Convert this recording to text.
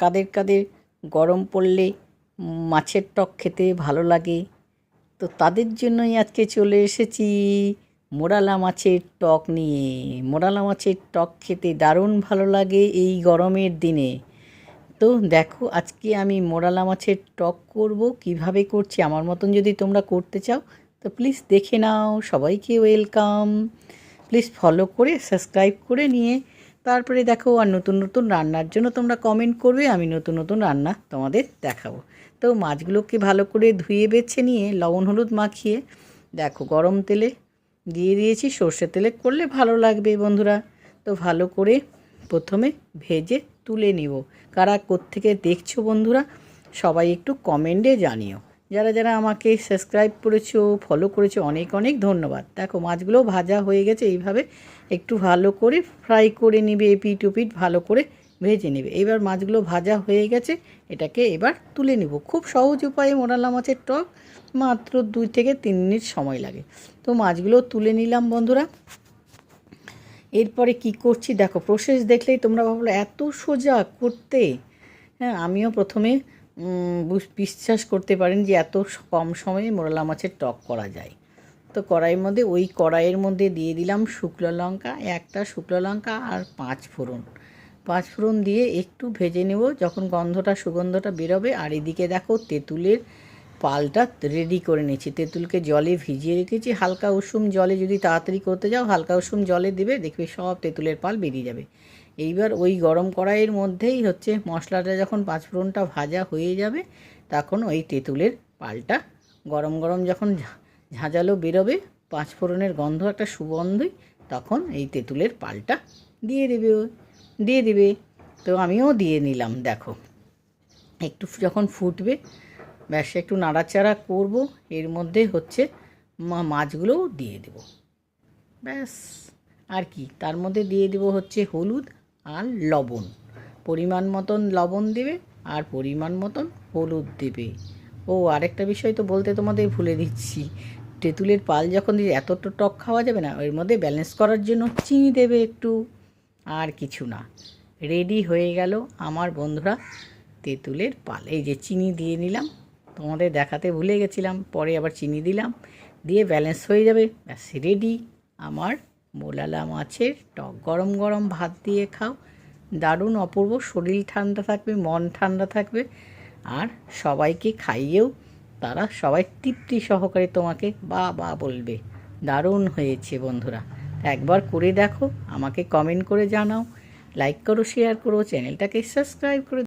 কাদের কাদের গরম পড়লে মাছের টক খেতে ভালো লাগে, তো তাদের জন্যই আজকে চলে এসেছি মোরালা মাছের টক নিয়ে। মোরালা মাছের টক খেতে দারুণ ভালো লাগে এই গরমের দিনে। তো দেখো আজকে আমি মোরালা মাছের টক করব, কিভাবে করছি। আমার মতন যদি তোমরা করতে চাও তো প্লিজ দেখে নাও। সবাইকে ওয়েলকাম। প্লিজ ফলো করে সাবস্ক্রাইব করে নিয়ে তারপরে দেখো। আর নতুন নতুন রান্নার জন্য তোমরা কমেন্ট করবে, আমি নতুন নতুন রান্না তোমাদের দেখাবো। তো মাছগুলোকে ভালো করে ধুয়ে বেছে নিয়ে লবণ হলুদ মাখিয়ে দেখো গরম তেলে দিয়ে দিয়েছি। সর্ষে তেলে করলে ভালো লাগবে বন্ধুরা। তো ভালো করে প্রথমে ভেজে তুলে নিব। কারা কোত্থেকে দেখছো বন্ধুরা সবাই একটু কমেন্টে জানিও। যারা যারা আমাকে সাবস্ক্রাইব করেছো, ফলো করেছো, অনেক অনেক ধন্যবাদ। দেখো মাছগুলো ভাজা হয়ে গেছে। এইভাবে একটু ভালো করে ফ্রাই করে নিবে, এপিট ওপিট ভালো করে ভেজে নেবে। এবার মাছগুলো ভাজা হয়ে গেছে, এটাকে এবার তুলে নিব। খুব সহজ উপায়ে মোরালা মাছের টক, মাত্র 2 থেকে 3 মিনিট সময় লাগে। তো মাছগুলো তুলে নিলাম বন্ধুরা। এরপরে কি করছি দেখো, প্রসেস দেখলেই তোমরা ভাবলো এত সোজা করতে। হ্যাঁ, আমিও প্রথমে বিশ্বাস করতে পারেন যে এত কম সময়ে মোরালা মাছের টক করা যায়। তো কড়াইয়ের মধ্যে দিয়ে দিলাম শুকনো লঙ্কা, একটা শুকনো লঙ্কা আর 5 ফোড়ন। 5 ফোড়ন দিয়ে একটু ভেজে নেব যখন সুগন্ধটা বেরোবে। আর এদিকে দেখো তেঁতুলের পালটা রেডি করে নিয়েছি। তেঁতুলকে জলে ভিজিয়ে রেখেছি। হালকা উষুম জলে, যদি তাড়াতাড়ি করতে যাও হালকা উষুম জলে দেবে, দেখবে সব তেঁতুলের পাল বেরিয়ে যাবে। এইবার ওই গরম কড়াইয়ের মধ্যেই মশলাটা যখন 5 ফোড়নটা ভাজা হয়ে যাবে, তখন ওই তেঁতুলের পালটা গরম গরম যখন ঝাঁঝালো বেরোবে, 5 ফোড়নের গন্ধ একটা সুগন্ধই, তখন এই তেঁতুলের পালটা দিয়ে দেবে। তো আমিও দিয়ে নিলাম। দেখো একটু যখন ফুটবে, ব্যাস একটু নাড়াচাড়া করব। এর মধ্যে মাছগুলোও দিয়ে দেব। ব্যাস আর কি, তার মধ্যে দিয়ে দেব হলুদ আর লবণ। পরিমাণ মতন লবণ দেবে আর পরিমাণ মতন হলুদ দেবে। ও আরেকটা বিষয় তো বলতে তোমাদের ভুলে দিচ্ছি, তেঁতুলের পাল যখন দিয়ে এতটা টক খাওয়া যাবে না, এর মধ্যে ব্যালেন্স করার জন্য চিনি দেবে একটু, আর কিছু না। রেডি হয়ে গেল আমার বন্ধুরা তেঁতুলের পাল। এই যে চিনি দিয়ে নিলাম, তোমাদের দেখাতে ভুলে গেছিলাম, পরে আবার চিনি দিলাম, দিয়ে ব্যালেন্স হয়ে যাবে। ব্যাস রেডি আমার মোরালা মাছের টক। গরম গরম ভাত দিয়ে খাও, দারুণ অপূর্ব। শরীর ঠান্ডা থাকবে, মন ঠান্ডা থাকবে, আর সবাইকে খাইয়েও তারা সবাই তৃপ্তি সহকারে তোমাকে বা বলবে দারুণ হয়েছে। বন্ধুরা একবার করে দেখো, আমাকে কমেন্ট করে জানাও, লাইক করো, শেয়ার করো, চ্যানেলটাকে সাবস্ক্রাইব করে